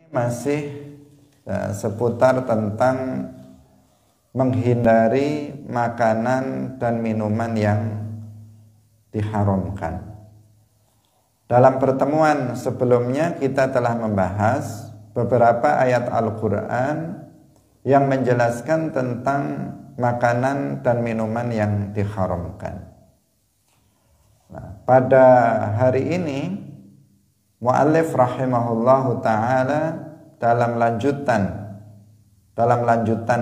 Masih seputar tentang menghindari makanan dan minuman yang diharamkan. Dalam pertemuan sebelumnya kita telah membahas beberapa ayat Al-Quran yang menjelaskan tentang makanan dan minuman yang diharamkan. Nah, pada hari ini mu'allif rahimahullahu ta'ala dalam lanjutan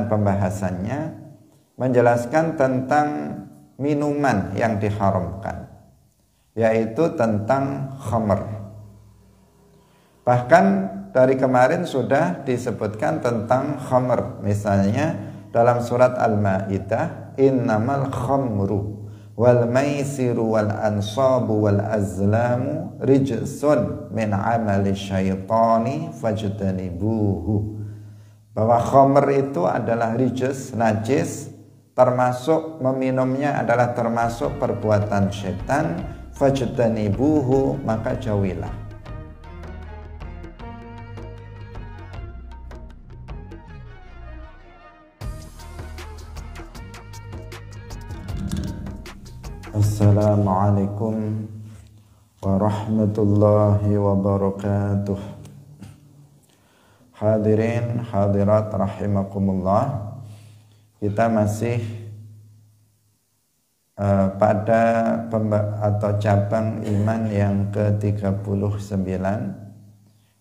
pembahasannya menjelaskan tentang minuman yang diharamkan, yaitu tentang khamr. Bahkan dari kemarin sudah disebutkan tentang khamr. Misalnya dalam surat Al-Maidah, innamal khamru wal maisiru wal ansabu wal azlamu rijsun min amali syaitani fajtanibuhu. Bahwa khamr itu adalah rijus, najis, termasuk meminumnya adalah termasuk perbuatan syaitan, fajtanibuhu, maka jauhilah. Assalamualaikum warahmatullahi wabarakatuh. Hadirin hadirat rahimakumullah. Kita masih pada cabang iman yang ke-39,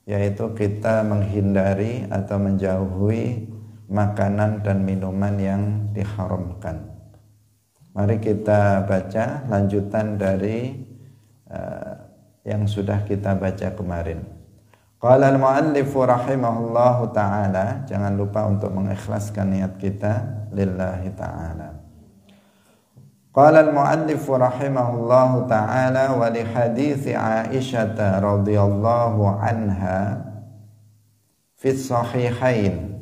yaitu kita menghindari atau menjauhi makanan dan minuman yang diharamkan. Mari kita baca lanjutan dari yang sudah kita baca kemarin. Qala al-mu'allif rahimahullahu ta'ala, jangan lupa untuk mengikhlaskan niat kita lillahi ta'ala. Qala al-mu'allif rahimahullahu ta'ala wa li hadithi Aisyah radhiyallahu anha fi sahihain.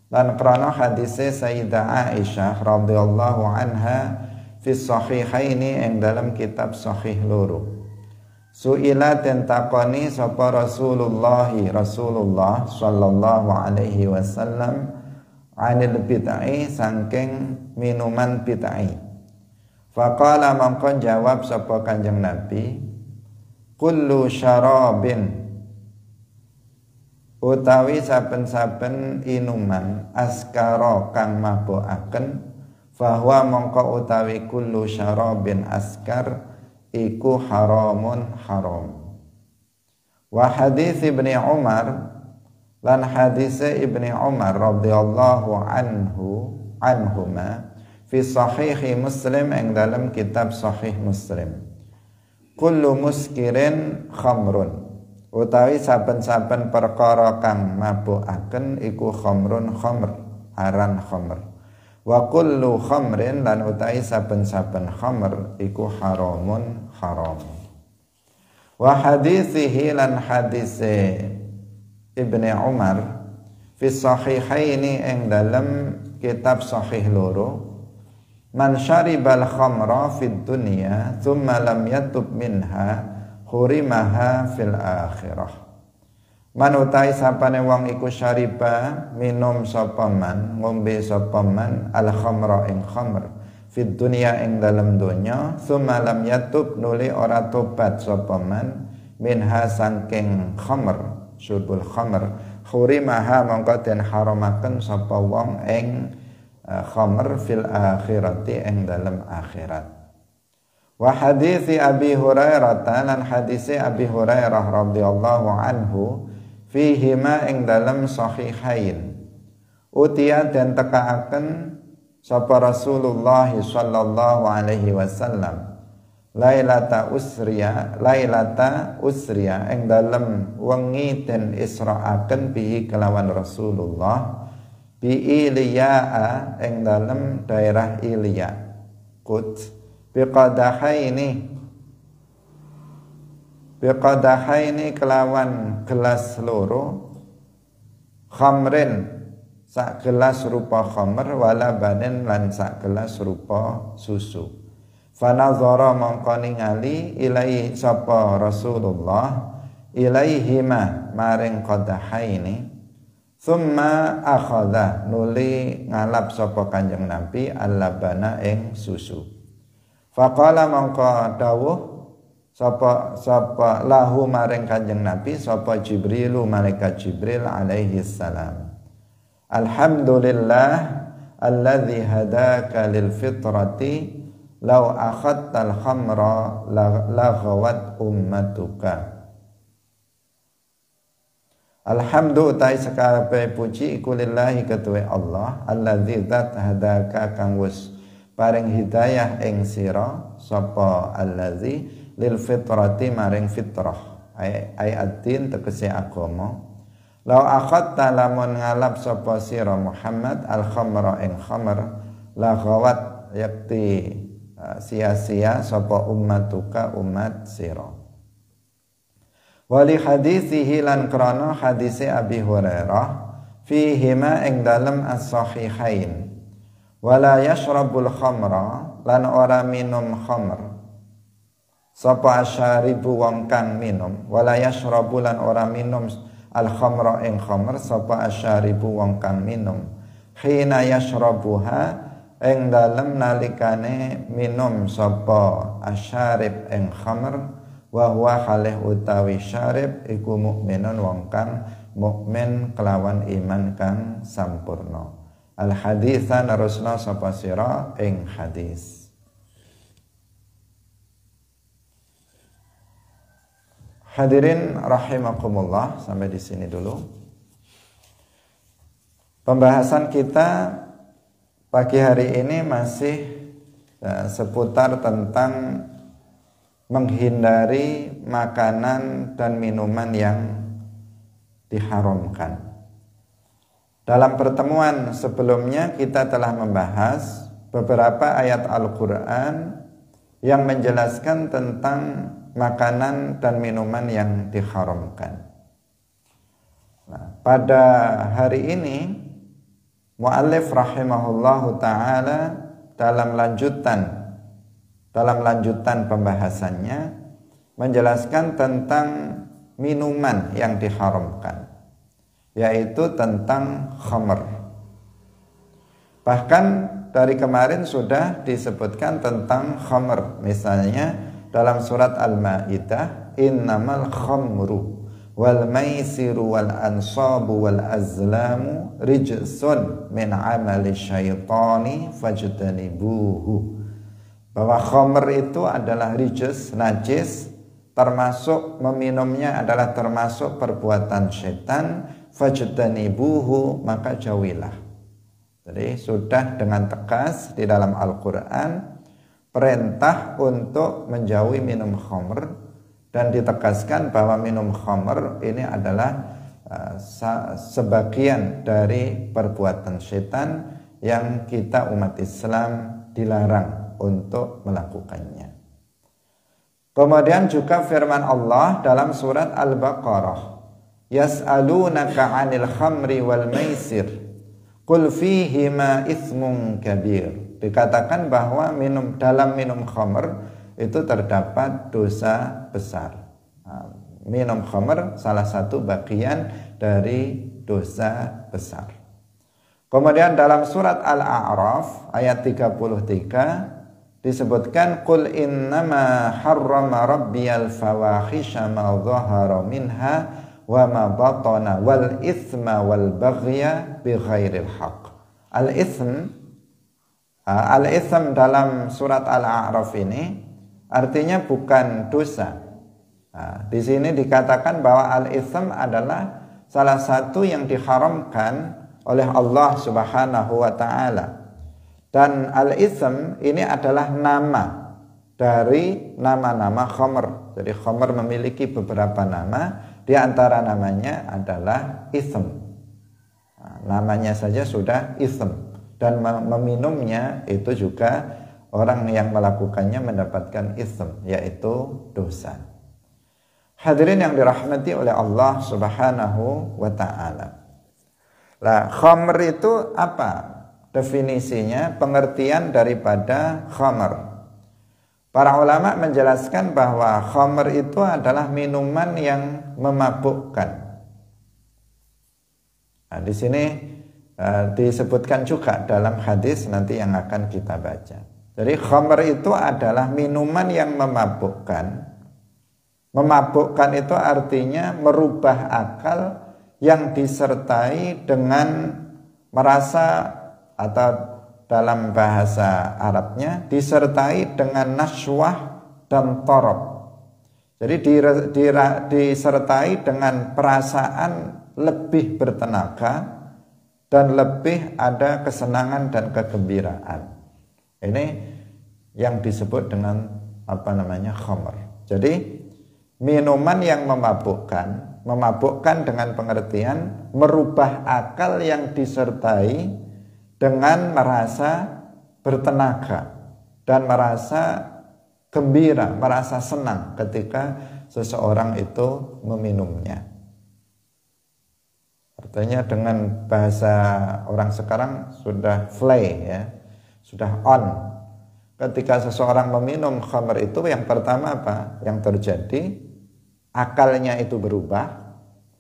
Lan krana hadise Sayyidah Aisyah radhiyallahu anha fi sahihaini ing dalam kitab sahih loro. Su'ila den takoni sapa Rasulullah sallallahu alaihi wasallam anil bid'ah saking minuman bid'ah. Faqala mangkon jawab sapa Kanjeng Nabi, kullu syarabin, utawi saben-saben inuman askara kang mabukaken, bahwa mongko utawi kullu syarabin askar iku haramun haram. Wa hadis Ibni Umar, lan hadis Ibni Umar radhiyallahu anhuma fi sahih Muslim ing dalam kitab sahih Muslim. Kullu muskirin khamrun, utawi saben-saben perkara kang mabukaken iku khamrun khamr, aran khamr. Wa kullu khamrin, lan utawi saben-saben khamr iku haramun haram. Wa hadithihi, lan hadise Ibni Umar fi sahihaini ing dalam kitab sahih loro, man syaribal khamra fid dunya thumma lam yatub minha hurimaha fil akhirah. Man utai sapane wong iku syariba minum sapa man, ngombe sapa man al khamra ing khamr fid dunya ing dalam donya, tsumma lam yatub nuli ora tobat sapa man minha saking khamr, syurbul khamr, hurimaha mongko den haramaken sapa wong ing khamr fil akhirati ing dalam akhirat. Wa hadithi Abi Hurairah, lan hadisi Abi Hurairah radhiyallahu anhu fihima ing dalam sahihain, utia dan tekaaken sapa Rasulullah sallallahu alaihi wasallam lailata usriya ing dalam wengi den israaken bihi kelawan Rasulullah bi Iliya ing dalam daerah Iliya kut biqadahaini kelawan gelas loro, khamrin sak gelas rupa khamr, wala banin lan sak gelas rupa susu. Fanazara mongko ningali ilai sapa Rasulullah ilaihima maring qadahaini thumma akhadha nuli ngalap sapa Kanjeng Nabi al-labana ing susu. Faqala mangka dawuh sapa lahu maring Kanjeng Nabi sapa Jibrilu malaikat Jibril alaihi salam. Alhamdulillah alladzi hadaka lil fitrati law akhadtal khamra laghawat ummatuka. Alhamdu utai sakabehe puji iku lillahi ketuwe Allah alladzi zat hadaka kang wis paring hidayah ing sira sapa allazi lil fitrati maring fitrah ai ad-din tegese agama. Lau akhadta lamun ngalap sapa sira Muhammad al khamra ing khamr laghawat yakti sia-sia sapa ummatuka umat sira. Wali hadisihi lan krana hadise Abi Hurairah fihima ing dalem as-sahihain wala yashrabul khamra lan ora minum khamr sapa asyaribu wong kang minum wala yashrabu lan ora minum al khamra ing khamr sapa asyaribu wong kang minum hina yashrabuha ing dalem nalikane minum sapa asyarib ing khamr wa huwa halih utawi syarib iku mukminun wong kang mukmin kelawan iman kang sampurna. Al haditsa narusna sapa sira ing hadis. Hadirin rahimakumullah, sampai di sini dulu. Pembahasan kita pagi hari ini masih seputar tentang menghindari makanan dan minuman yang diharamkan. Dalam pertemuan sebelumnya kita telah membahas beberapa ayat Al-Quran yang menjelaskan tentang makanan dan minuman yang diharamkan. Nah, pada hari ini muallif rahimahullahu ta'ala dalam lanjutan pembahasannya menjelaskan tentang minuman yang diharamkan, yaitu tentang khamr. Bahkan dari kemarin sudah disebutkan tentang khamr, misalnya dalam surat Al-Maidah, innamal khamru wal maisiru wal ansabu wal azlamu rijsun min amali syaitani fajtanibuhu. Bahwa khamr itu adalah rijs, najis, termasuk meminumnya adalah termasuk perbuatan setan, fajtanibuhu, maka jauhilah. Jadi sudah dengan tegas di dalam Al-Quran perintah untuk menjauhi minum khamr, dan ditegaskan bahwa minum khamr ini adalah sebagian dari perbuatan setan yang kita umat Islam dilarang untuk melakukannya. Kemudian juga firman Allah dalam surat Al-Baqarah, yas'alunaka 'anil khamri wal maisir qul fihima itsmun kabir. Dikatakan bahwa dalam minum khamr itu terdapat dosa besar. Minum khamr salah satu bagian dari dosa besar. Kemudian dalam surat Al-A'raf ayat 33 disebutkan qul innama harrama rabbiyal fawahisha ma dhahara minha wa ma batana wal itsma wal baghya bighairil haqq. Al-itsm dalam surat Al-A'raf ini artinya bukan dosa. Di sini dikatakan bahwa al-itsm adalah salah satu yang diharamkan oleh Allah Subhanahu wa taala. Dan al-itsm ini adalah nama dari nama-nama khamr. Jadi khamr memiliki beberapa nama, di antara namanya adalah itsm. Namanya saja sudah itsm, dan meminumnya itu juga orang yang melakukannya mendapatkan itsm, yaitu dosa. Hadirin yang dirahmati oleh Allah Subhanahu wa taala. Lah, khamr itu apa? Definisinya, pengertian daripada khamr. Para ulama menjelaskan bahwa khamr itu adalah minuman yang memabukkan. Nah, di sini disebutkan juga dalam hadis nanti yang akan kita baca. Jadi khamr itu adalah minuman yang memabukkan. Memabukkan itu artinya merubah akal yang disertai dengan merasa, atau dalam bahasa Arabnya disertai dengan naswah dan torob. Jadi disertai dengan perasaan lebih bertenaga dan lebih ada kesenangan dan kegembiraan. Ini yang disebut dengan khamr. Jadi minuman yang memabukkan dengan pengertian merubah akal yang disertai dengan merasa bertenaga dan merasa gembira, merasa senang ketika seseorang itu meminumnya. Artinya dengan bahasa orang sekarang sudah fly ya, sudah on. Ketika seseorang meminum khamr itu yang pertama apa? Yang terjadi akalnya itu berubah,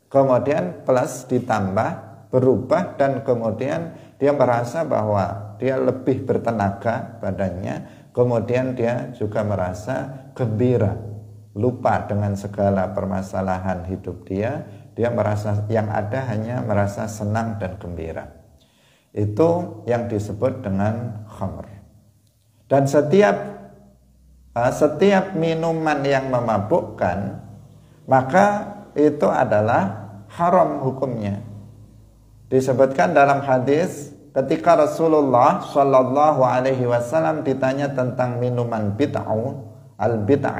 kemudian plus ditambah berubah, dan kemudian dia merasa bahwa dia lebih bertenaga badannya, kemudian dia juga merasa gembira, lupa dengan segala permasalahan hidup dia merasa yang ada hanya merasa senang dan gembira. Itu yang disebut dengan khamr. Dan setiap minuman yang memabukkan, maka itu adalah haram hukumnya. Disebutkan dalam hadis ketika Rasulullah Shallallahu Alaihi Wasallam ditanya tentang minuman al-bid'ah,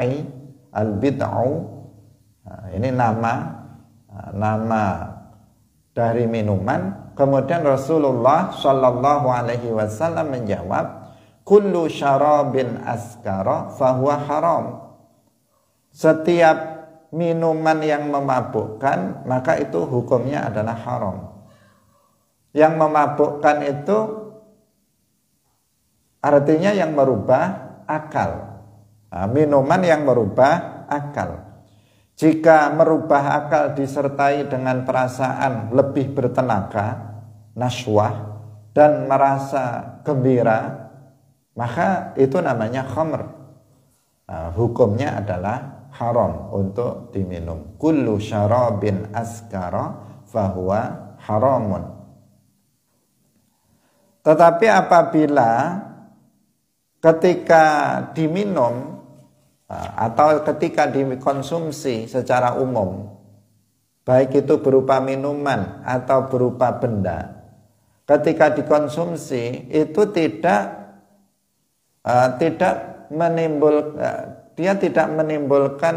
ini nama dari minuman. Kemudian Rasulullah Shallallahu Alaihi Wasallam menjawab, kullu syarabin askara fahuwa haram. Setiap minuman yang memabukkan maka itu hukumnya adalah haram. Yang memabukkan itu artinya yang merubah akal. Minuman yang merubah akal. Jika merubah akal disertai dengan perasaan lebih bertenaga, naswah, dan merasa gembira, maka itu namanya khamr. Hukumnya adalah haram untuk diminum. Kullu syarabin askara fahuwa haramun. Tetapi apabila ketika diminum atau ketika dikonsumsi secara umum, baik itu berupa minuman atau berupa benda, ketika dikonsumsi itu tidak menimbulkan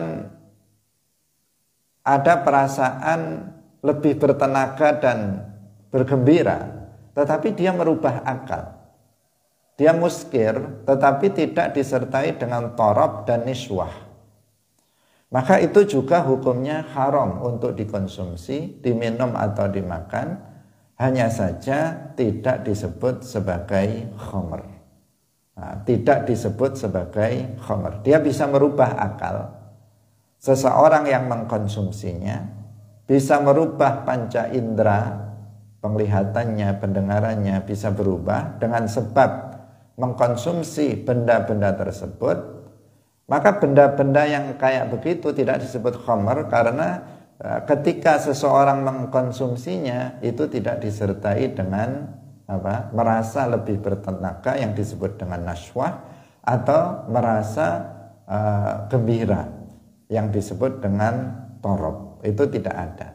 ada perasaan lebih bertenaga dan bergembira, tetapi dia merubah akal. Dia muskir, tetapi tidak disertai dengan torob dan niswah. Maka itu juga hukumnya haram untuk dikonsumsi, diminum atau dimakan, hanya saja tidak disebut sebagai khamr. Tidak disebut sebagai khamr. Dia bisa merubah akal. Seseorang yang mengkonsumsinya bisa merubah panca indera, penglihatannya, pendengarannya bisa berubah dengan sebab mengkonsumsi benda-benda tersebut. Maka benda-benda yang kayak begitu tidak disebut khamr, karena ketika seseorang mengkonsumsinya itu tidak disertai dengan merasa lebih bertenaga yang disebut dengan naswah, atau merasa gembira yang disebut dengan torob. Itu tidak ada.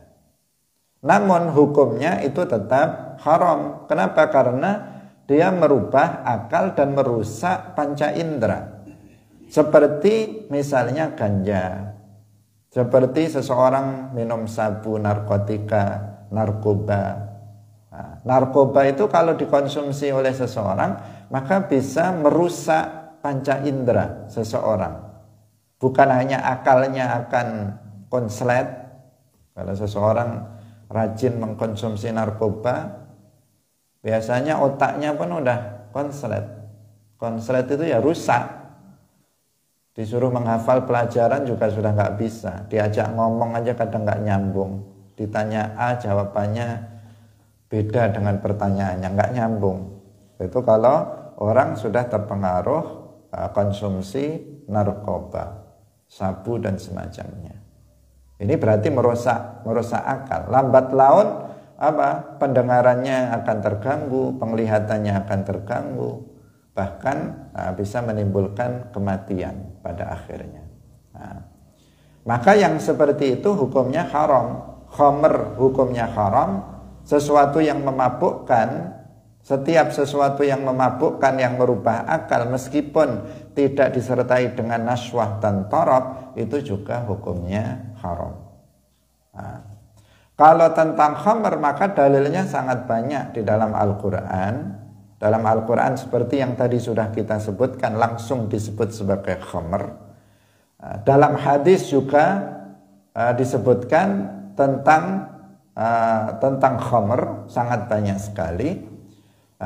Namun hukumnya itu tetap haram. Kenapa? Karena dia merubah akal dan merusak panca indera. Seperti misalnya ganja, seperti seseorang minum sabu, narkotika, narkoba. Narkoba itu kalau dikonsumsi oleh seseorang maka bisa merusak panca indera seseorang. Bukan hanya akalnya akan konslet. Kalau seseorang rajin mengkonsumsi narkoba, biasanya otaknya pun udah konslet. Konslet itu ya rusak. Disuruh menghafal pelajaran juga sudah nggak bisa. Diajak ngomong aja kadang nggak nyambung. Ditanya A, jawabannya beda dengan pertanyaannya, nggak nyambung. Itu kalau orang sudah terpengaruh konsumsi narkoba, sabu dan semacamnya. Ini berarti merusak akal. Lambat laun pendengarannya akan terganggu, penglihatannya akan terganggu, bahkan bisa menimbulkan kematian pada akhirnya. Maka yang seperti itu hukumnya haram. Khamr hukumnya haram, sesuatu yang memabukkan, setiap sesuatu yang memabukkan yang merubah akal meskipun tidak disertai dengan naswah dan tarab, itu juga hukumnya haram. Kalau tentang khamr maka dalilnya sangat banyak di dalam Al-Quran. Dalam Al-Quran seperti yang tadi sudah kita sebutkan, langsung disebut sebagai khamr. Dalam hadis juga disebutkan tentang khamr sangat banyak sekali.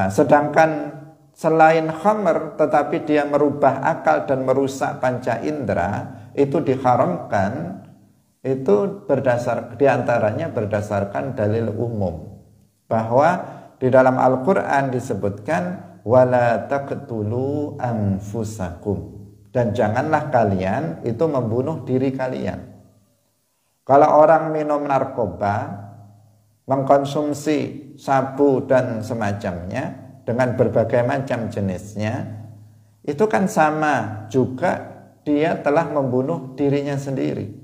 Sedangkan selain khamr tetapi dia merubah akal dan merusak panca indera, itu diharamkan. Itu diantaranya berdasarkan dalil umum, bahwa di dalam Al-Quran disebutkan wala taqtulu anfusakum, dan janganlah kalian itu membunuh diri kalian. Kalau orang minum narkoba, mengkonsumsi sabu dan semacamnya dengan berbagai macam jenisnya, itu kan sama juga dia telah membunuh dirinya sendiri.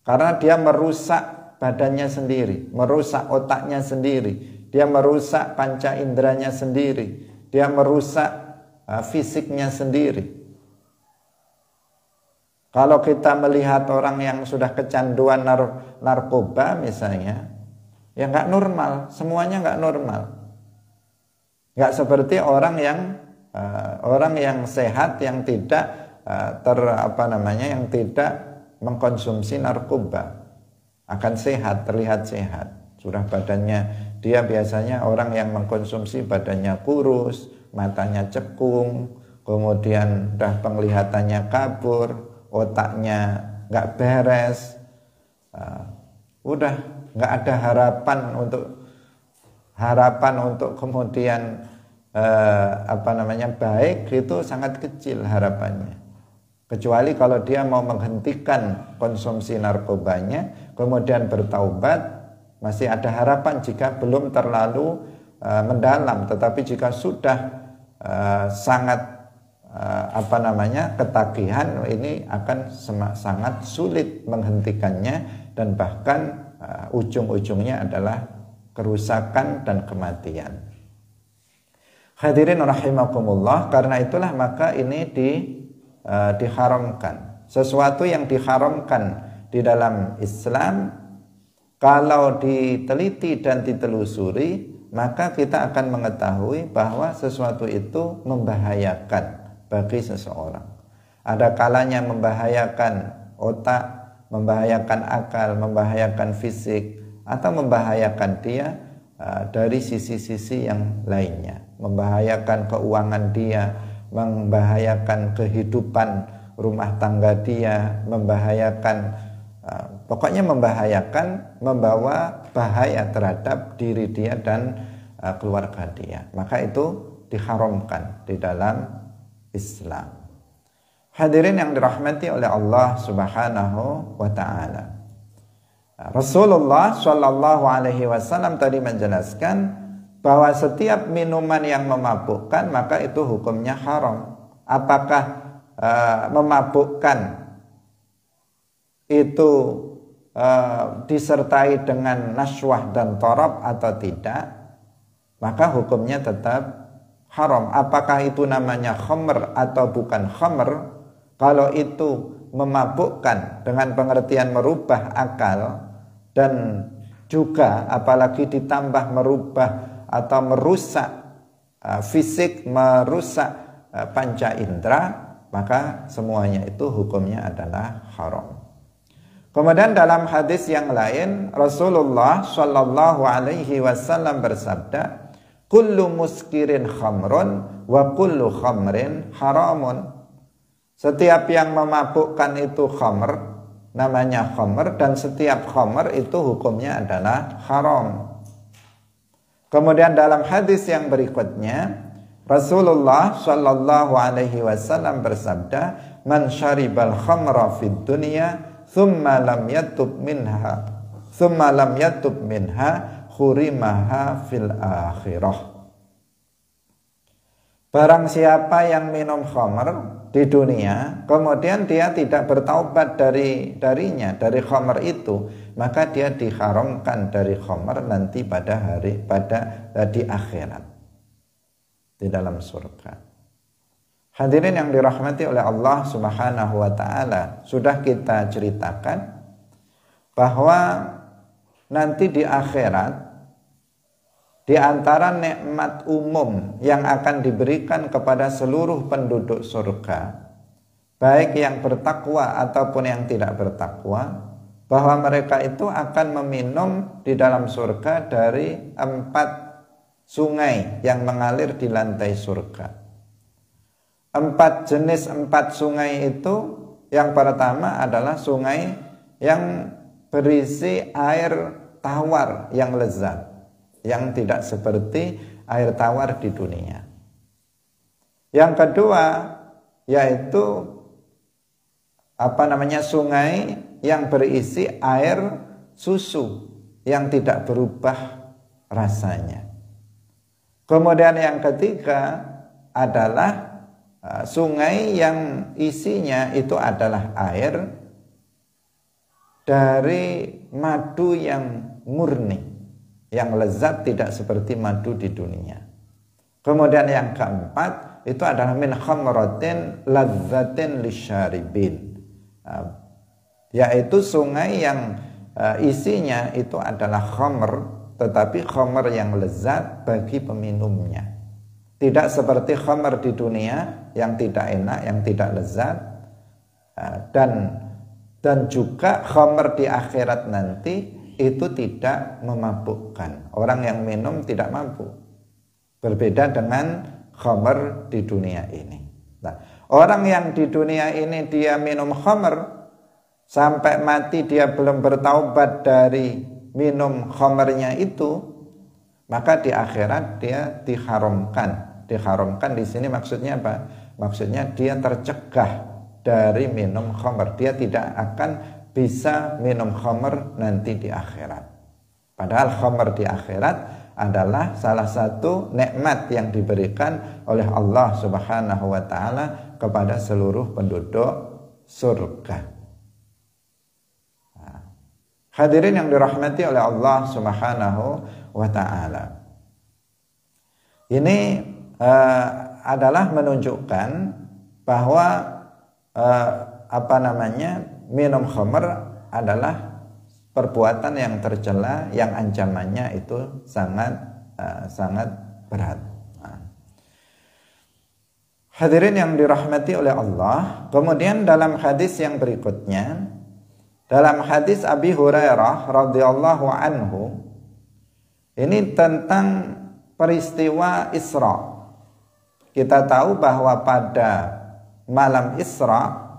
Karena dia merusak badannya sendiri, merusak otaknya sendiri, dia merusak panca inderanya sendiri, dia merusak fisiknya sendiri. Kalau kita melihat orang yang sudah kecanduan narkoba misalnya, ya nggak normal, semuanya nggak normal. Nggak seperti orang yang sehat, yang tidak yang tidak mengkonsumsi narkoba, akan sehat, terlihat sehat. Sudah badannya, dia biasanya orang yang mengkonsumsi badannya kurus, matanya cekung, kemudian udah penglihatannya kabur, otaknya nggak beres, udah nggak ada harapan untuk kemudian baik, itu sangat kecil harapannya. Kecuali kalau dia mau menghentikan konsumsi narkobanya, kemudian bertaubat, masih ada harapan jika belum terlalu mendalam. Tetapi jika sudah sangat ketagihan, ini akan sangat sulit menghentikannya, dan bahkan ujung-ujungnya adalah kerusakan dan kematian. Hadirin rahimakumullah, karena itulah maka ini diharamkan. Sesuatu yang diharamkan di dalam Islam, kalau diteliti dan ditelusuri, maka kita akan mengetahui bahwa sesuatu itu membahayakan bagi seseorang. Ada kalanya membahayakan otak, membahayakan akal, membahayakan fisik, atau membahayakan dia dari sisi-sisi yang lainnya, membahayakan keuangan dia, membahayakan kehidupan rumah tangga dia, pokoknya membahayakan, membawa bahaya terhadap diri dia dan keluarga dia. Maka itu diharamkan di dalam Islam. Hadirin yang dirahmati oleh Allah Subhanahu wa taala. Rasulullah Shallallahu alaihi wasallam tadi menjelaskan bahwa setiap minuman yang memabukkan maka itu hukumnya haram. Apakah memabukkan itu disertai dengan naswah dan tarab atau tidak, maka hukumnya tetap haram. Apakah itu namanya khamr atau bukan khamr? Kalau itu memabukkan dengan pengertian merubah akal, dan juga apalagi ditambah merubah atau merusak fisik, merusak panca indera, maka semuanya itu hukumnya adalah haram. Kemudian dalam hadis yang lain, Rasulullah Shallallahu alaihi wasallam bersabda, kullu muskirin khamrun wa kullu khamrin haramun. Setiap yang memabukkan itu khamr, namanya khamr, dan setiap khamr itu hukumnya adalah haram. Kemudian dalam hadis yang berikutnya, Rasulullah Shallallahu Alaihi Wasallam bersabda, "Man syaribal khamra fid dunya, thumma lam yatub minha, khurimaha fil akhirah." Barang siapa yang minum khamr di dunia, kemudian dia tidak bertaubat dari khamr itu, maka dia diharamkan dari khamr nanti pada di akhirat, di dalam surga. Hadirin yang dirahmati oleh Allah Subhanahu wa taala, sudah kita ceritakan bahwa nanti di akhirat, di antara nikmat umum yang akan diberikan kepada seluruh penduduk surga, baik yang bertakwa ataupun yang tidak bertakwa, bahwa mereka itu akan meminum di dalam surga dari 4 sungai yang mengalir di lantai surga. 4 sungai itu, yang pertama adalah sungai yang berisi air tawar yang lezat, yang tidak seperti air tawar di dunia. Yang kedua yaitu sungai yang berisi air susu yang tidak berubah rasanya. Kemudian yang ketiga adalah sungai yang isinya itu adalah air dari madu yang murni, yang lezat, tidak seperti madu di dunia. Kemudian yang keempat itu adalah min khamratin lazzatin lisyaribin, yaitu sungai yang isinya itu adalah khamr, tetapi khamr yang lezat bagi peminumnya. Tidak seperti khamr di dunia yang tidak enak, yang tidak lezat, dan juga khamr di akhirat nanti itu tidak memabukkan. Orang yang minum tidak mabuk. Berbeda dengan khamr di dunia ini. Nah, orang yang di dunia ini dia minum khamr sampai mati, dia belum bertaubat dari minum khamrnya itu, maka di akhirat dia diharamkan. Diharamkan di sini maksudnya apa? Maksudnya dia tercegah dari minum khamr. Dia tidak akan bisa minum khamr nanti di akhirat. Padahal khamr di akhirat adalah salah satu nikmat yang diberikan oleh Allah Subhanahu wa taala kepada seluruh penduduk surga. Nah, hadirin yang dirahmati oleh Allah Subhanahu wa taala. Ini adalah menunjukkan bahwa minum khamr adalah perbuatan yang tercela, yang ancamannya itu sangat berat. Hadirin yang dirahmati oleh Allah, kemudian dalam hadis yang berikutnya, dalam hadis Abi Hurairah radhiyallahu anhu, ini tentang peristiwa Isra. Kita tahu bahwa pada malam Isra,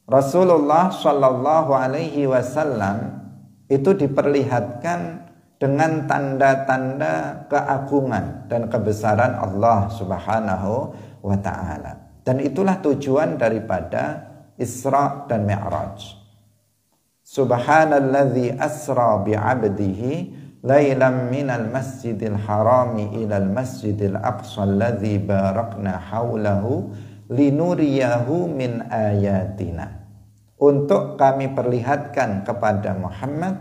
Rasulullah Shallallahu Alaihi Wasallam itu diperlihatkan dengan tanda-tanda keagungan dan kebesaran Allah Subhanahu wa Ta'ala. Dan itulah tujuan daripada Isra dan Mi'raj. Subhanalladzi asra bi'abdihi lailam minal masjidil harami ilal masjidil aqsa alladzi barakna haulahu linuriyahu min ayatina. Untuk kami perlihatkan kepada Muhammad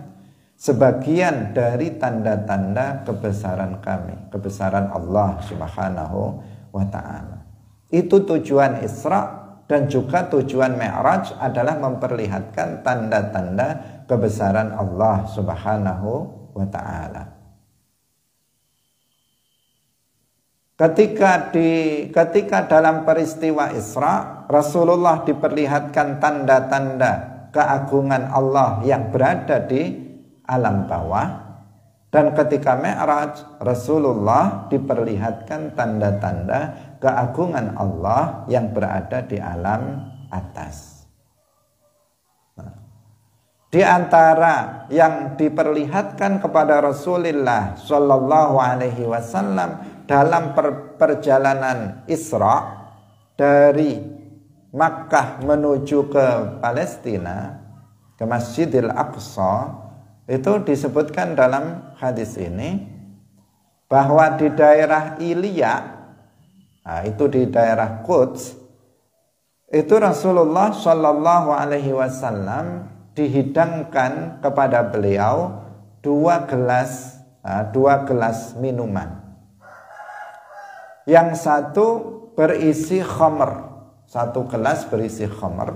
sebagian dari tanda-tanda kebesaran kami, kebesaran Allah Subhanahu wa ta'ala. Itu tujuan Isra, dan juga tujuan Mi'raj adalah memperlihatkan tanda-tanda kebesaran Allah Subhanahu wa ta'ala. Ketika dalam peristiwa Isra, Rasulullah diperlihatkan tanda-tanda keagungan Allah yang berada di alam bawah, Dan ketika Mi'raj, Rasulullah diperlihatkan tanda-tanda keagungan Allah yang berada di alam atas. Di antara yang diperlihatkan kepada Rasulullah Shallallahu Alaihi Wasallam dalam perjalanan Isra dari Makkah menuju ke Palestina, ke Masjidil Aqsa, itu disebutkan dalam hadis ini bahwa di daerah Ilya, itu di daerah Quds, itu Rasulullah Shallallahu Alaihi Wasallam dihidangkan kepada beliau dua gelas minuman. Yang satu berisi khamr, satu gelas berisi khamr,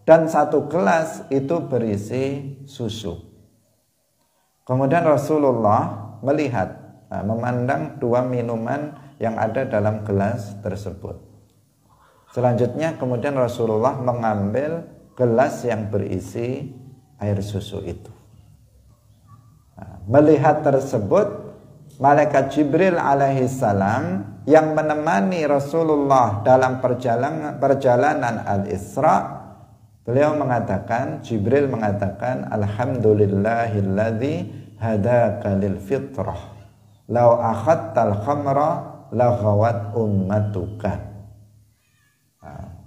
dan satu gelas itu berisi susu. Kemudian Rasulullah melihat, memandang dua minuman yang ada dalam gelas tersebut. Selanjutnya kemudian Rasulullah mengambil gelas yang berisi air susu itu. Melihat tersebut, malaikat Jibril alaihissalam yang menemani Rasulullah dalam perjalanan Al-Isra, beliau mengatakan, Jibril mengatakan, alhamdulillahilladzi hadaka lil fitrah, lau akhadtal khamra laghawat ummatuka.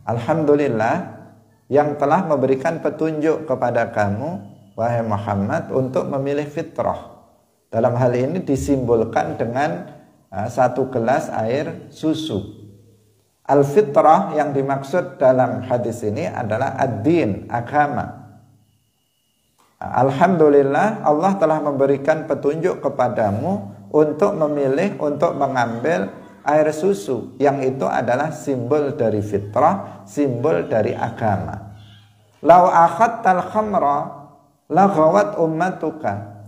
Alhamdulillah yang telah memberikan petunjuk kepada kamu, wahai Muhammad, untuk memilih fitrah. Dalam hal ini disimbolkan dengan satu gelas air susu. Al-fitrah yang dimaksud dalam hadis ini adalah ad-din, agama. Alhamdulillah Allah telah memberikan petunjuk kepadamu untuk memilih, untuk mengambil air susu, yang itu adalah simbol dari fitrah, simbol dari agama. Lau akhadtal khamra laghawat ummatuka.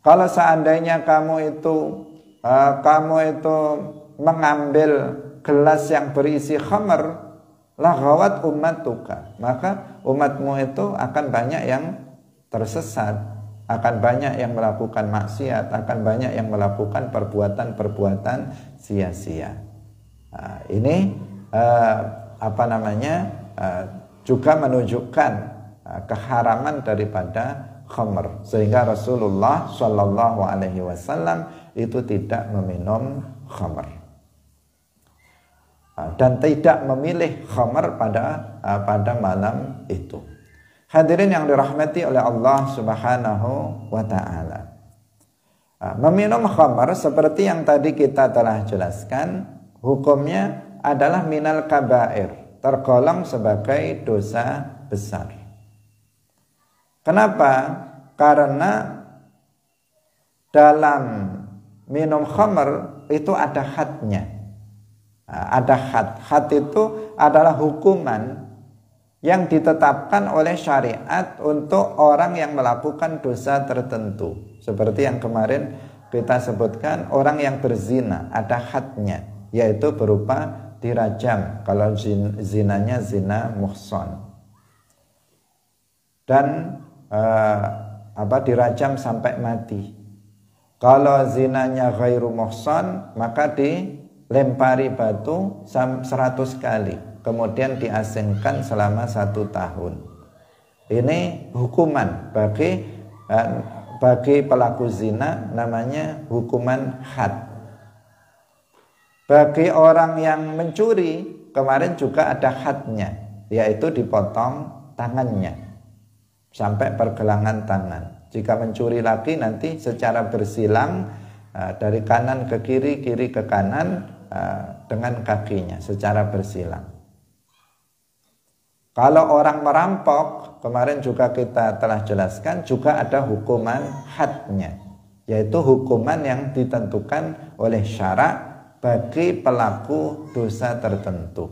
Kalau seandainya kamu itu mengambil gelas yang berisi khamr, laghawat ummatuka, maka umatmu itu akan banyak yang tersesat, akan banyak yang melakukan maksiat, akan banyak yang melakukan perbuatan-perbuatan sia-sia. Ini juga menunjukkan keharaman daripada khamr, sehingga Rasulullah Shallallahu Alaihi Wasallam itu tidak meminum khamr dan tidak memilih khamr pada malam itu. Hadirin yang dirahmati oleh Allah Subhanahu wa Ta'ala, meminum khamr seperti yang tadi kita telah jelaskan, hukumnya adalah minal kabair, tergolong sebagai dosa besar. Kenapa? Karena dalam minum khamr itu ada hadnya. Ada had. Had itu adalah hukuman yang ditetapkan oleh syariat untuk orang yang melakukan dosa tertentu. Seperti yang kemarin kita sebutkan, orang yang berzina ada hadnya, yaitu berupa dirajam kalau zinanya zina muhsan, dan dirajam sampai mati. Kalau zinanya ghairu muhsan, maka dilempari batu 100 kali, kemudian diasingkan selama 1 tahun. Ini hukuman bagi pelaku zina, namanya hukuman had. Bagi orang yang mencuri, kemarin juga ada hadnya, yaitu dipotong tangannya sampai pergelangan tangan. Jika mencuri lagi, nanti secara bersilang dari kanan ke kiri, kiri ke kanan, dengan kakinya secara bersilang. Kalau orang merampok, kemarin juga kita telah jelaskan, juga ada hukuman hadnya, yaitu hukuman yang ditentukan oleh syarak bagi pelaku dosa tertentu.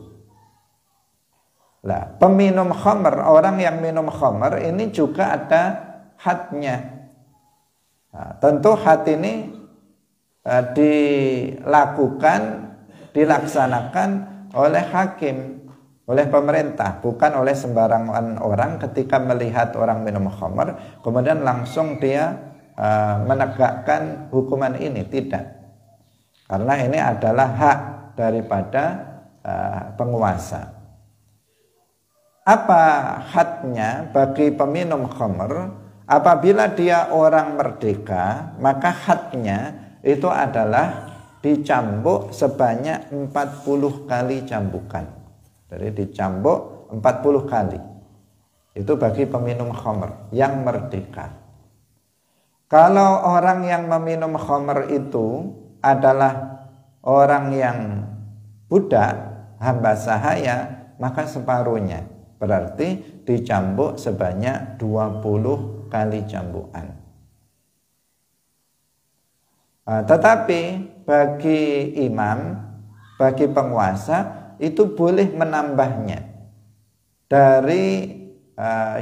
Lah, peminum khamr, orang yang minum khamr ini juga ada hadnya. Nah, tentu had ini dilaksanakan oleh hakim, oleh pemerintah, bukan oleh sembarangan orang. Ketika melihat orang minum khamr, kemudian langsung dia menegakkan hukuman ini, tidak. Karena ini adalah hak daripada penguasa. Apa hadnya bagi peminum khamr? Apabila dia orang merdeka, maka hadnya itu adalah dicambuk sebanyak 40 kali cambukan. Jadi dicambuk 40 kali. Itu bagi peminum khamr yang merdeka. Kalau orang yang meminum khamr itu adalah orang yang budak, hamba sahaya, maka separuhnya. Berarti dicambuk sebanyak 20 kali cambukan. Tetapi bagi imam, bagi penguasa itu boleh menambahnya. Dari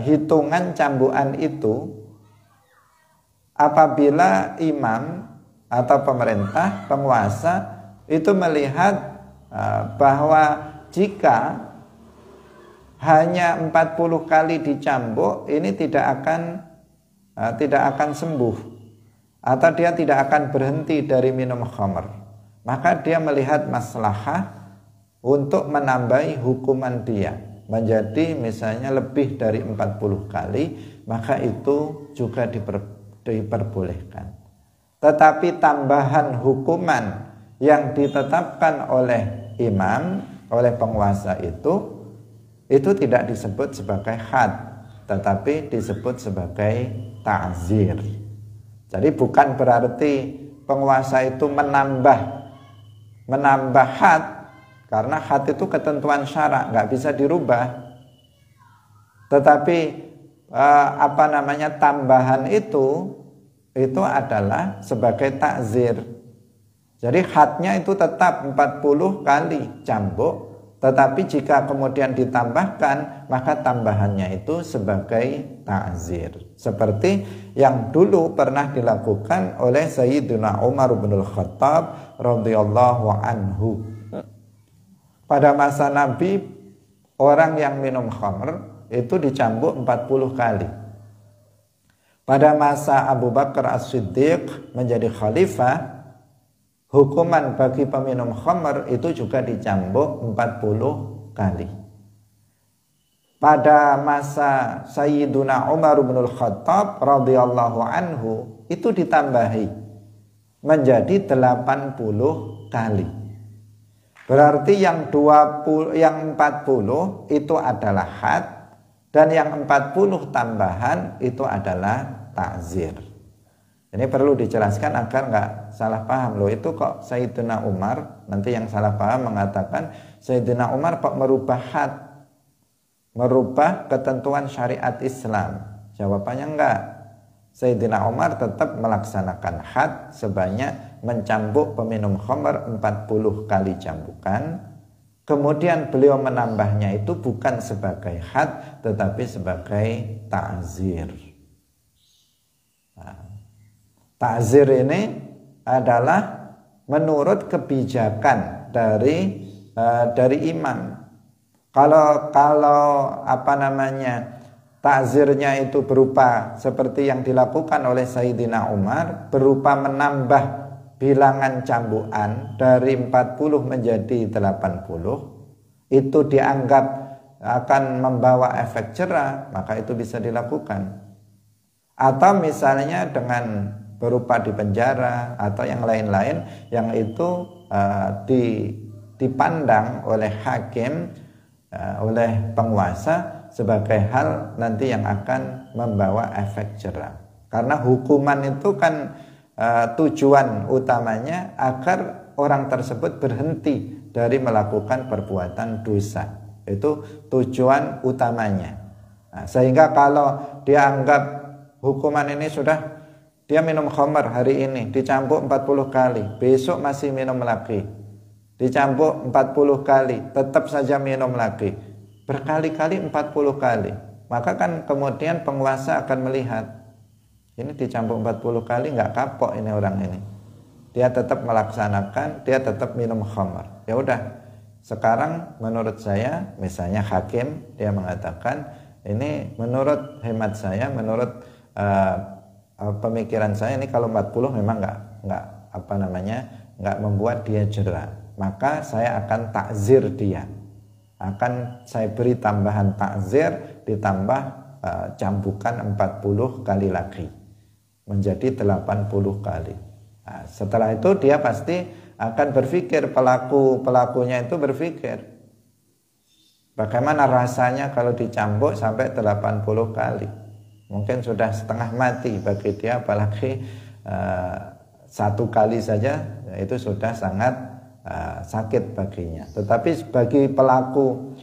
hitungan cambukan itu, apabila imam atau pemerintah, penguasa itu melihat bahwa jika hanya 40 kali dicambuk, ini tidak akan sembuh, atau dia tidak akan berhenti dari minum khamr, maka dia melihat maslahah untuk menambahi hukuman dia menjadi misalnya lebih dari 40 kali, maka itu juga diperbolehkan. Tetapi tambahan hukuman yang ditetapkan oleh imam, oleh penguasa itu tidak disebut sebagai had, tetapi disebut sebagai ta'zir. Jadi bukan berarti penguasa itu menambah had, karena had itu ketentuan syarak, nggak bisa dirubah. Tetapi tambahan itu adalah sebagai ta'zir. Jadi hadnya itu tetap 40 kali cambuk, tetapi jika kemudian ditambahkan, maka tambahannya itu sebagai ta'zir. Seperti yang dulu pernah dilakukan oleh Sayyidina Umar bin Khattab radhiyallahu anhu. Pada masa Nabi, orang yang minum khamr itu dicambuk 40 kali. Pada masa Abu Bakar As-Siddiq menjadi khalifah, hukuman bagi peminum khamr itu juga dicambuk 40 kali. Pada masa Sayyiduna Umar bin Khattab radhiyallahu anhu itu ditambahi menjadi 80 kali. Berarti yang 40 itu adalah had, dan yang 40 tambahan itu adalah ta'zir. Ini perlu dijelaskan agar nggak salah paham. Loh, itu kok Sayyidina Umar, nanti yang salah paham mengatakan Sayyidina Umar kok merubah had, merubah ketentuan syariat Islam. Jawabannya enggak. Sayyidina Umar tetap melaksanakan had sebanyak mencambuk peminum khamr 40 kali cambukan. Kemudian beliau menambahnya itu bukan sebagai had, tetapi sebagai ta'zir. Ta'zir ini adalah menurut kebijakan dari imam. Kalau ta'zirnya itu berupa seperti yang dilakukan oleh Sayyidina Umar, berupa menambah bilangan cambukan dari 40 menjadi 80, itu dianggap akan membawa efek jerah, maka itu bisa dilakukan. Atau misalnya dengan berupa di penjara atau yang lain-lain yang itu dipandang oleh hakim, oleh penguasa sebagai hal nanti yang akan membawa efek jerah. Karena hukuman itu kan tujuan utamanya agar orang tersebut berhenti dari melakukan perbuatan dosa. Itu tujuan utamanya. Sehingga kalau dia anggap hukuman ini sudah, dia minum khamr hari ini dicambuk 40 kali, besok masih minum lagi, dicambuk 40 kali, tetap saja minum lagi, berkali-kali 40 kali, maka kan kemudian penguasa akan melihat, ini dicambuk 40 kali nggak kapok ini orang ini, dia tetap melaksanakan, dia tetap minum khamr. Ya udah, sekarang menurut saya, misalnya hakim, dia mengatakan ini menurut hemat saya, menurut pemikiran saya ini kalau 40 memang nggak membuat dia jera, maka saya akan takzir dia, akan saya beri tambahan takzir ditambah cambukan 40 kali lagi menjadi 80 kali. Nah, setelah itu dia pasti akan berpikir, pelakunya itu berpikir bagaimana rasanya kalau dicambuk sampai 80 kali. Mungkin sudah setengah mati bagi dia, apalagi 1 kali saja itu sudah sangat sakit baginya. Tetapi bagi pelaku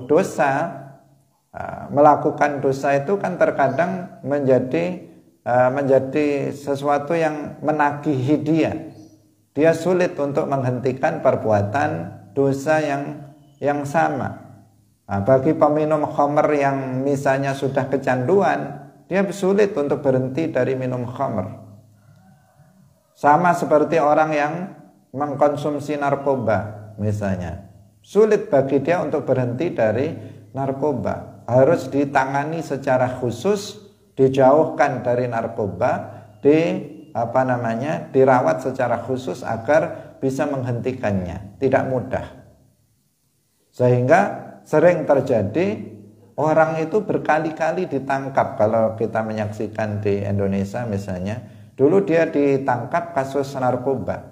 dosa, melakukan dosa itu kan terkadang menjadi sesuatu yang menagihi dia. Dia sulit untuk menghentikan perbuatan dosa yang sama. Nah, bagi peminum khamr yang misalnya sudah kecanduan, dia sulit untuk berhenti dari minum khamr. Sama seperti orang yang mengkonsumsi narkoba misalnya, sulit bagi dia untuk berhenti dari narkoba. Harus ditangani secara khusus, dijauhkan dari narkoba, dirawat secara khusus agar bisa menghentikannya. Tidak mudah. Sehingga sering terjadi orang itu berkali-kali ditangkap. Kalau kita menyaksikan di Indonesia misalnya, dulu dia ditangkap kasus narkoba,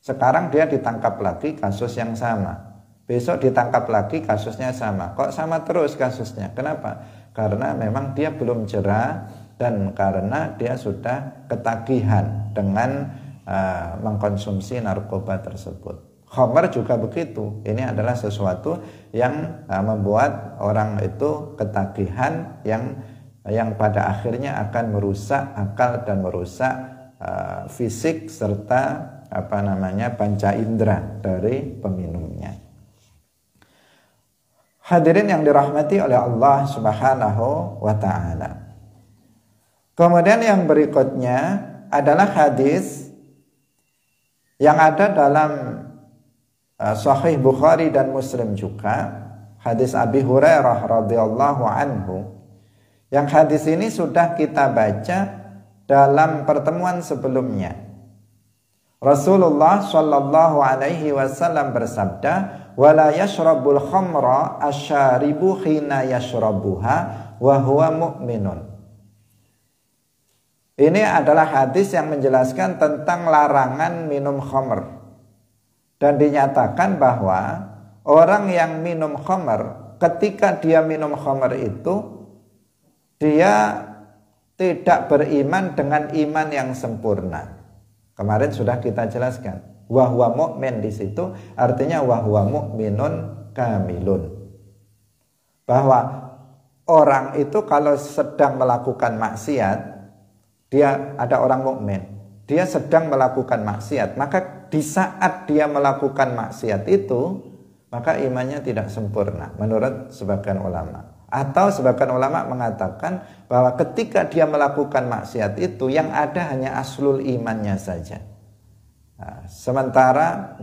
sekarang dia ditangkap lagi kasus yang sama, besok ditangkap lagi kasusnya sama. Kok sama terus kasusnya? Kenapa? Karena memang dia belum jera dan karena dia sudah ketagihan dengan mengkonsumsi narkoba tersebut. Khamr juga begitu. Ini adalah sesuatu yang membuat orang itu ketagihan yang pada akhirnya akan merusak akal dan merusak fisik serta panca indera dari peminumnya. Hadirin yang dirahmati oleh Allah Subhanahu wa taala. Kemudian yang berikutnya adalah hadis yang ada dalam Sahih Bukhari dan Muslim juga, hadis Abi Hurairah radhiyallahu anhu. Yang hadis ini sudah kita baca dalam pertemuan sebelumnya. Rasulullah sallallahu alaihi wasallam bersabda, "Wala yashrabul khamra asyaribu hina yashrabuha wa huwa mu'minun." Ini adalah hadis yang menjelaskan tentang larangan minum khamr. Dan dinyatakan bahwa orang yang minum khamr, ketika dia minum khamr itu, dia tidak beriman dengan iman yang sempurna. Kemarin sudah kita jelaskan, wahwa mu'min di situ artinya wahwa mu'minun kamilun. Bahwa orang itu kalau sedang melakukan maksiat, dia ada orang mukmin, dia sedang melakukan maksiat, maka di saat dia melakukan maksiat itu, maka imannya tidak sempurna menurut sebagian ulama. Atau sebagian ulama mengatakan bahwa ketika dia melakukan maksiat itu, yang ada hanya aslul imannya saja. Nah, sementara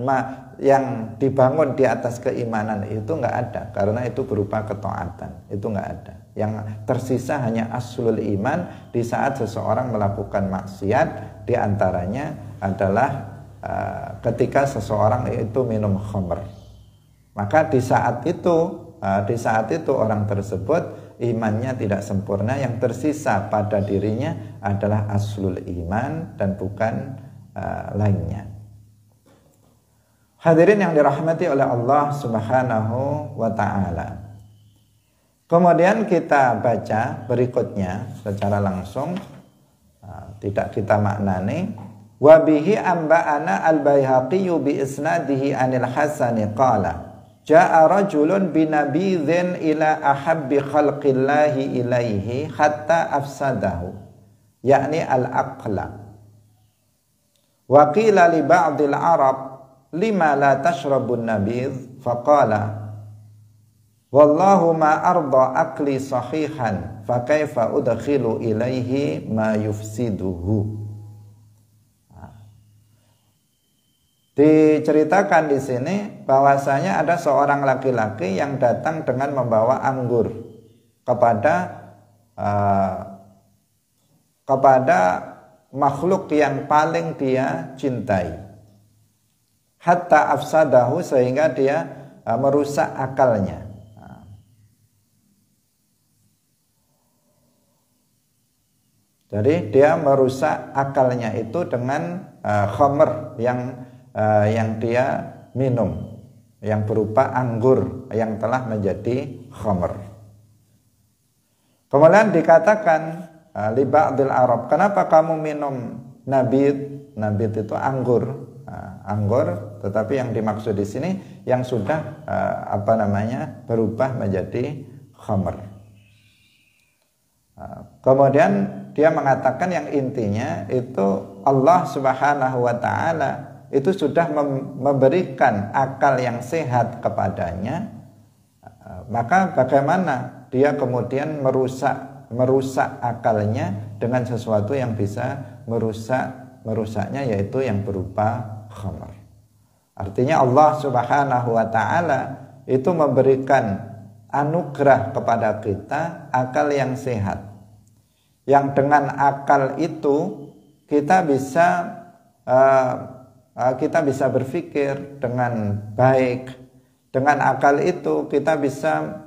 yang dibangun di atas keimanan itu nggak ada, karena itu berupa ketaatan, itu nggak ada. Yang tersisa hanya aslul iman di saat seseorang melakukan maksiat, di antaranya adalah ketika seseorang itu minum khamr. Maka di saat itu orang tersebut imannya tidak sempurna, yang tersisa pada dirinya adalah aslul iman dan bukan lainnya. Hadirin yang dirahmati oleh Allah Subhanahu wa taala. Kemudian kita baca berikutnya secara langsung, tidak kita maknani. Wa bihi amba'ana al-Baihaqi bi isnadihi anil Hasani qala jaa rajulun binabidhin ila ahabbi khalqillahi ilaihi hatta afsadahu, yakni al-aqla. Wa qila li ba'dil arab lima la tashrabun nabidh faqala wallahu ma arda akli sahihan fa kaifa udkhilu ilaihi ma yufsiduhu. Diceritakan di sini bahwasanya ada seorang laki-laki yang datang dengan membawa anggur kepada kepada makhluk yang paling dia cintai. Hatta afsadahu, sehingga dia merusak akalnya. Jadi dia merusak akalnya itu dengan khamr yang dia minum, yang berupa anggur yang telah menjadi khamr. Kemudian dikatakan li ba'dil Arab, kenapa kamu minum nabit? Nabit itu anggur. Anggur, tetapi yang dimaksud di sini yang sudah berubah menjadi khamr. Kemudian dia mengatakan yang intinya itu Allah Subhanahu wa taala itu sudah memberikan akal yang sehat kepadanya, maka bagaimana dia kemudian merusak akalnya dengan sesuatu yang bisa merusaknya, yaitu yang berupa khamr. Artinya Allah Subhanahu wa taala itu memberikan anugerah kepada kita akal yang sehat, yang dengan akal itu kita bisa berpikir dengan baik. Dengan akal itu kita bisa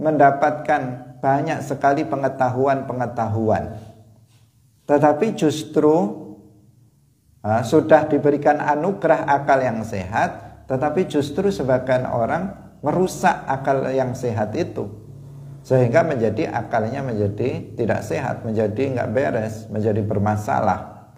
mendapatkan banyak sekali pengetahuan. Tetapi justru sudah diberikan anugerah akal yang sehat, tetapi justru sebagian orang merusak akal yang sehat itu, sehingga akalnya menjadi tidak sehat, menjadi nggak beres, menjadi bermasalah.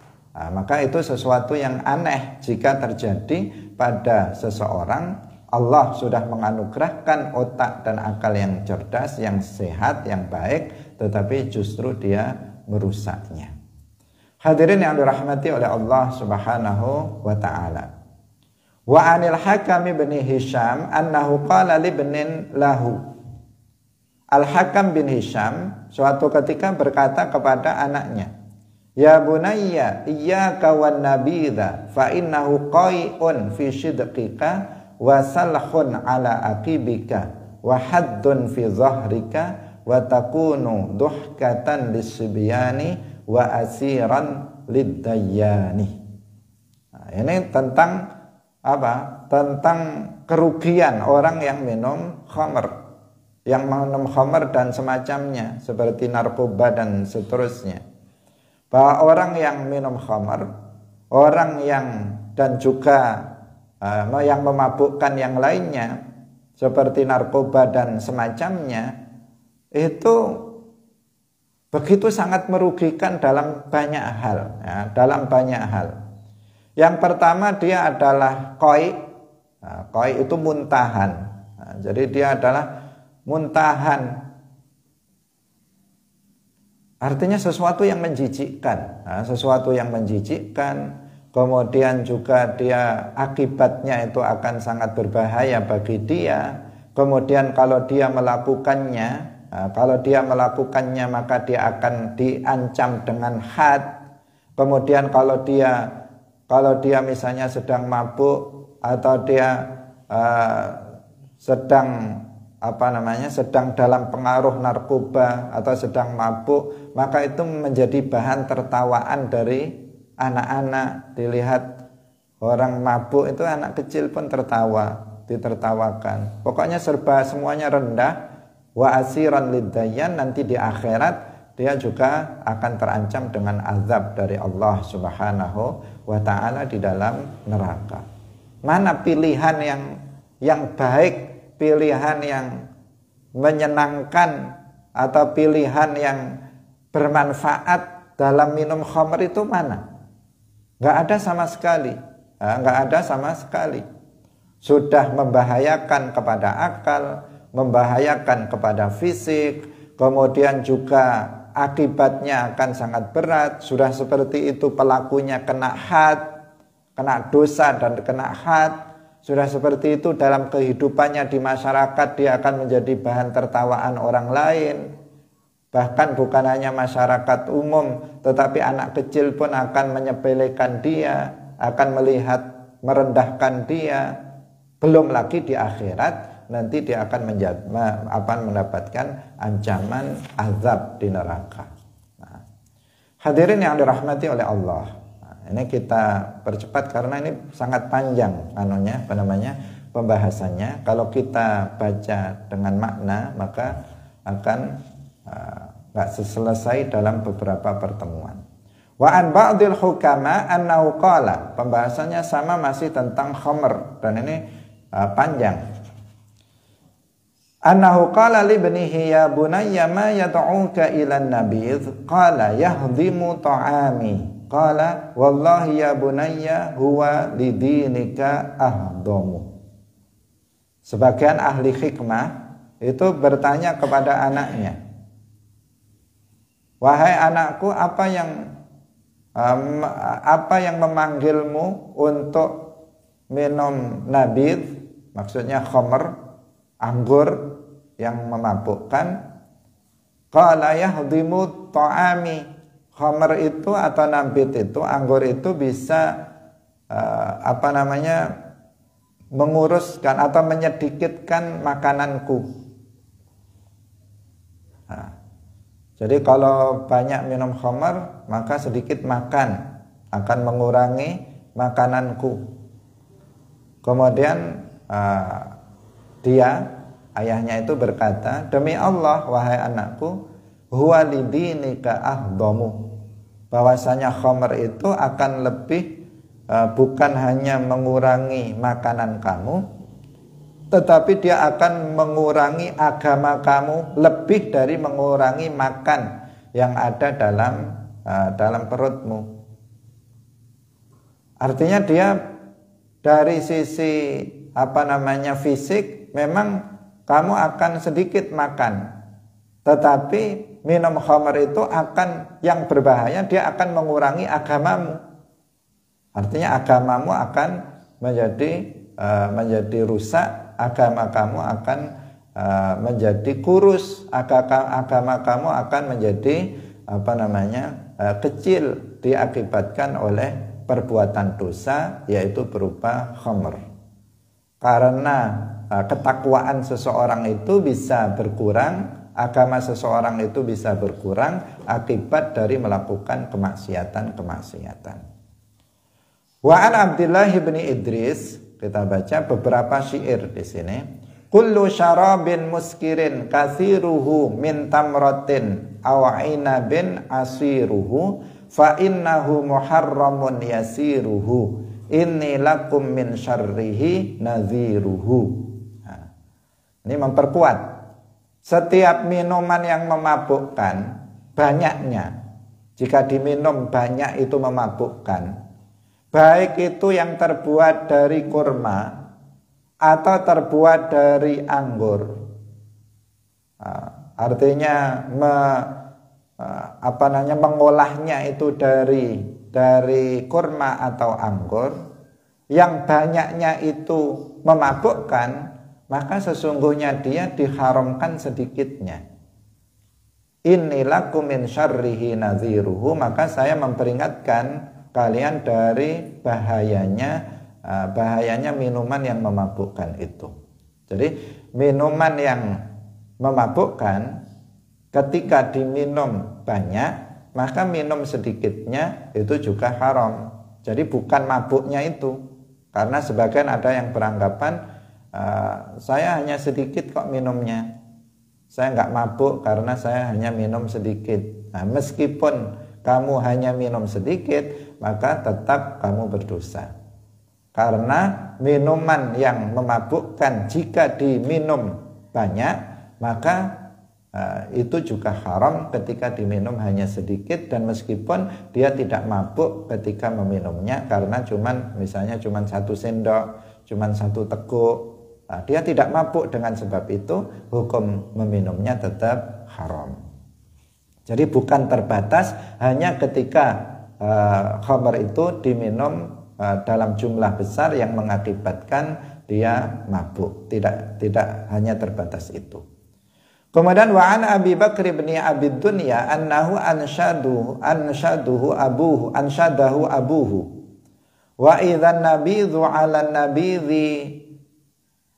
Maka itu sesuatu yang aneh jika terjadi pada seseorang. Allah sudah menganugerahkan otak dan akal yang cerdas, yang sehat, yang baik, tetapi justru dia merusaknya. Hadirin yang dirahmati oleh Allah Subhanahu wa taala. Wa anil Hakam bin Hisham annahu qala li ibnin lahu. Al-Hakam bin Hisham suatu ketika berkata kepada anaknya, "Ya bunayya, iyyaka wan nabidha fa innahu qai'un fi shidqika wa salhun ala aqibika wa haddun fi zahrika wa takunu duhkatan lis-sibyani wa asiran lid-dayyani." Ini tentang apa? Tentang kerugian orang yang minum khamr, dan semacamnya seperti narkoba dan seterusnya. Bahwa orang yang minum khamr, dan juga yang memabukkan yang lainnya seperti narkoba dan semacamnya, itu begitu sangat merugikan dalam banyak hal. Yang pertama, dia adalah qai. Qai itu muntahan. Jadi dia adalah muntahan. Artinya sesuatu yang menjijikkan. Kemudian juga dia akibatnya itu akan sangat berbahaya bagi dia. Kemudian kalau dia melakukannya maka dia akan diancam dengan had. Kemudian kalau dia misalnya sedang mabuk atau dia sedang dalam pengaruh narkoba atau sedang mabuk, maka itu menjadi bahan tertawaan dari anak-anak. Dilihat orang mabuk itu, anak kecil pun ditertawakan. Pokoknya semuanya rendah. Wa asiran lidayyan, nanti di akhirat dia juga akan terancam dengan azab dari Allah Subhanahu wa taala di dalam neraka. Mana pilihan yang baik, pilihan yang menyenangkan atau pilihan yang bermanfaat dalam minum khamr itu mana? Enggak ada sama sekali. Sudah membahayakan kepada akal, membahayakan kepada fisik, kemudian juga akibatnya akan sangat berat. Sudah seperti itu pelakunya kena dosa dan kena had. Sudah seperti itu dalam kehidupannya di masyarakat, dia akan menjadi bahan tertawaan orang lain. Bahkan bukan hanya masyarakat umum, tetapi anak kecil pun akan menyepelekan dia, akan melihat merendahkan dia. Belum lagi di akhirat nanti dia akan mendapatkan ancaman azab di neraka. Nah, Hadirin yang dirahmati oleh Allah. Nah, ini kita percepat karena ini sangat panjang pembahasannya. Kalau kita baca dengan makna maka akan nggak selesai dalam beberapa pertemuan. Wa an ba'dil hukama annahu qala. Pembahasannya sama masih tentang khamr dan ini panjang. Annahu qala li ibnihi ya bunayya ma yad'uka ila an-nabidh qala yahdimu ta'ami qala wallahi ya bunayya huwa lidinika ahdamu. Sebagian ahli hikmah itu bertanya kepada anaknya, wahai anakku, apa yang memanggilmu untuk minum nabidh, maksudnya khamr, anggur yang memabukkan. Qala yahdimu ta'ami. Khamr itu atau nabidh itu, anggur itu bisa menguruskan atau menyedikitkan makananku. Jadi kalau banyak minum khamr maka sedikit makan akan mengurangi makananku. Kemudian ayahnya itu berkata, demi Allah wahai anakku, huwa lidinika ahdamu, bahwasanya khamr itu akan lebih bukan hanya mengurangi makanan kamu, tetapi dia akan mengurangi agama kamu lebih dari mengurangi makan yang ada dalam perutmu. Artinya dia dari sisi fisik memang kamu akan sedikit makan, tetapi minum khamr itu akan yang berbahaya, dia akan mengurangi agamamu. Artinya agamamu akan menjadi rusak, agama kamu akan menjadi kurus, agama kamu akan menjadi kecil diakibatkan oleh perbuatan dosa, yaitu berupa khamr. Karena ketakwaan seseorang itu bisa berkurang, agama seseorang itu bisa berkurang akibat dari melakukan kemaksiatan. Wa an Abdullah bin Idris, kita baca beberapa syair di sini. Kullu syarabin muskirin kathiruhu min tamratin aw inabin asiruhu fa innahu muharramun yasiruhu inni lakum min syarrihi nadhiruhu. Nah, ini memperkuat setiap minuman yang memabukkan banyaknya. Jika diminum banyak itu memabukkan. Baik itu yang terbuat dari kurma atau terbuat dari anggur. Artinya mengolahnya itu dari kurma atau anggur, yang banyaknya itu memabukkan, maka sesungguhnya dia diharamkan sedikitnya. Innilakum min syarrihi nadhiruhu, maka saya memperingatkan kalian dari bahayanya minuman yang memabukkan itu. Jadi minuman yang memabukkan ketika diminum banyak, maka minum sedikitnya itu juga haram. Jadi bukan mabuknya itu. Karena sebagian ada yang beranggapan saya hanya sedikit kok minumnya, saya nggak mabuk karena saya hanya minum sedikit. Nah, meskipun kamu hanya minum sedikit, maka tetap kamu berdosa. Karena minuman yang memabukkan jika diminum banyak, maka itu juga haram ketika diminum hanya sedikit, dan meskipun dia tidak mabuk ketika meminumnya karena misalnya cuma 1 sendok, cuma 1 teguk, dia tidak mabuk, dengan sebab itu hukum meminumnya tetap haram. Jadi bukan terbatas hanya ketika khamr itu diminum dalam jumlah besar yang mengakibatkan dia mabuk. Tidak hanya terbatas itu. Kemudian wa an Abi Bakr bin Abi Dunya annahu anshadahu abuhu wa idzan nabidhu 'ala nabidhi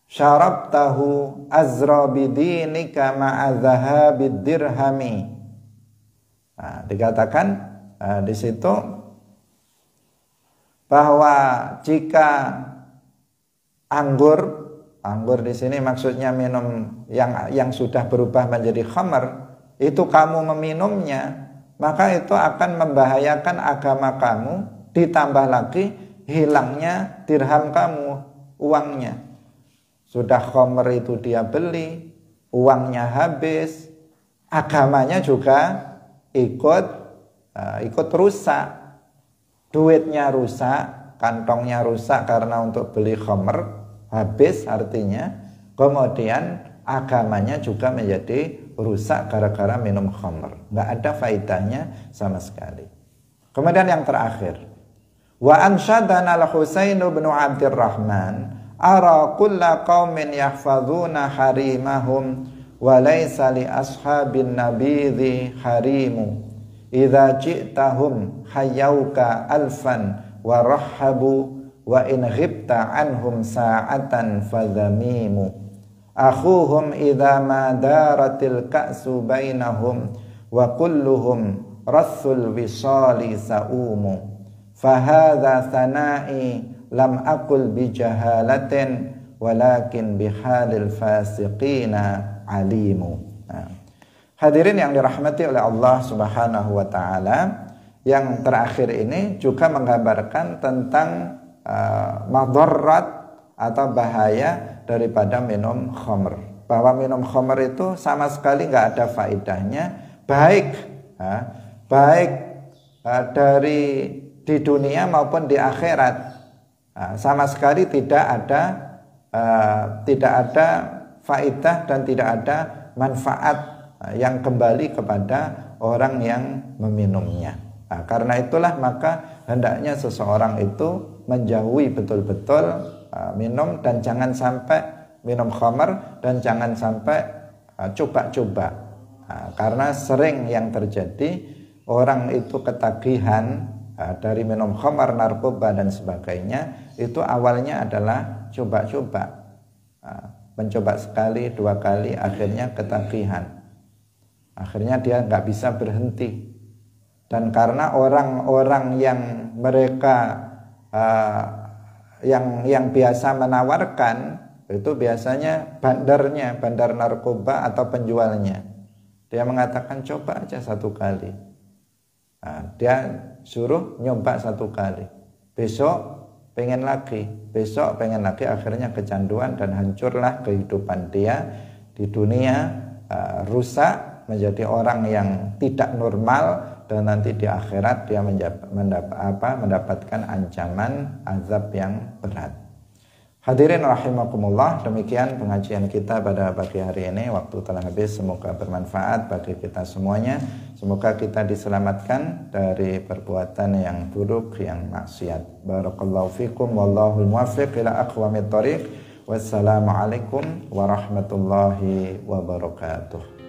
syarabtahu azra bidinika ma'a dhahabid dirhami. Nah, dikatakan Di situ bahwa jika anggur di sini maksudnya minum yang sudah berubah menjadi khamr, itu kamu meminumnya, maka itu akan membahayakan agama kamu, ditambah lagi hilangnya dirham kamu, uangnya. Sudah khamr itu dia beli, uangnya habis, agamanya juga ikut rusak, duitnya rusak, kantongnya rusak karena untuk beli khamr habis, artinya kemudian agamanya juga menjadi rusak gara-gara minum khamr. Nggak ada faedahnya sama sekali. Kemudian yang terakhir, wa ansyadana al-Husain bin Abdurrahman ara kulla qaumin yahfazuna harimahum wa laysa li ashabin nabidhi harimu idza ji'tahum hayyauka alfan wa rahabu wa in ghibta anhum sa'atan fadhamimu akhuhum idza ma daratil ka'su bainahum wa kulluhum rasul wisali sa'umu fahadha thana'i lam aqul bijahalatin walakin bihalil fasiqina alimu. Hadirin yang dirahmati oleh Allah Subhanahu wa taala, yang terakhir ini juga menggambarkan tentang madarat atau bahaya daripada minum khamr. Bahwa minum khamr itu sama sekali nggak ada faedahnya, baik dari di dunia maupun di akhirat. Sama sekali tidak ada faedah dan tidak ada manfaat yang kembali kepada orang yang meminumnya. Karena itulah maka hendaknya seseorang itu menjauhi betul-betul minum, dan jangan sampai minum khamr, dan jangan sampai coba-coba. Karena sering yang terjadi orang itu ketagihan dari minum khamr, narkoba dan sebagainya, itu awalnya adalah coba-coba, mencoba sekali, 2 kali, akhirnya ketagihan, akhirnya dia nggak bisa berhenti. Dan karena orang-orang yang mereka yang biasa menawarkan itu biasanya bandar narkoba atau penjualnya, dia mengatakan coba aja 1 kali. Dia suruh nyoba 1 kali, besok pengen lagi, akhirnya kecanduan dan hancurlah kehidupan dia di dunia, rusak menjadi orang yang tidak normal, dan nanti di akhirat dia mendapatkan ancaman azab yang berat. Hadirin rahimakumullah, demikian pengajian kita pada pagi hari ini. Waktu telah habis, semoga bermanfaat bagi kita semuanya. Semoga kita diselamatkan dari perbuatan yang buruk, yang maksiat. Barakallahu fikum, wallahul muwaffiq ila aqwamit thoriq. Wassalamualaikum warahmatullahi wabarakatuh.